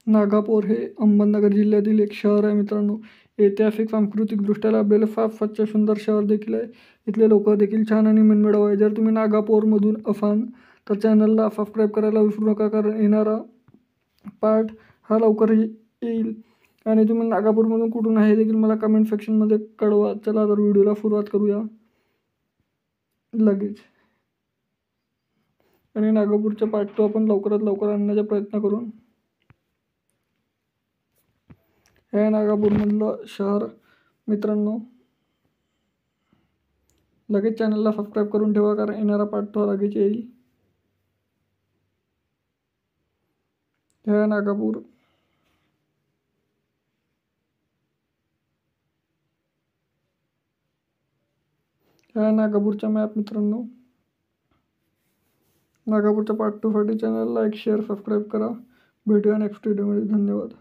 नागापूर हे अहमदनगर जिल्ह्यातील एक शहर आहे मित्रांनो. ऐतिहासिक, सांस्कृतिकदृष्ट्या लाभलेलं फार स्वच्छ सुंदर शहर देखील आहे. इथले लोक देखील छान आणि मनमिळाऊ आहे. जर तुम्ही नागापूरमधून असाल तर चॅनलला सबस्क्राईब करायला विसरू नका, कारण येणारा पार्ट हा लवकरही येईल. आणि तुम्ही नागापूरमधून कुठून आहे देखील मला कमेंट सेक्शनमध्ये कळवा. चला तर व्हिडिओला सुरुवात करूया लगेच. आणि नागापूरच्या पार्ट 2 आपण लवकरात लवकर आणण्याचा प्रयत्न करू. हे नागापूरमधलं शहर मित्रांनो. लगेच चॅनलला सबस्क्राईब करून ठेवा, कारण येणारा पार्ट 2 लगेच येईल. हे नागापूर. हा नागापूरचा मॅप मित्रांनो. नागापूरच्या पार्ट 2 साठी चॅनल लाईक, शेअर, सबस्क्राईब करा. भेटूया नेक्स्ट व्हिडिओमध्ये. धन्यवाद.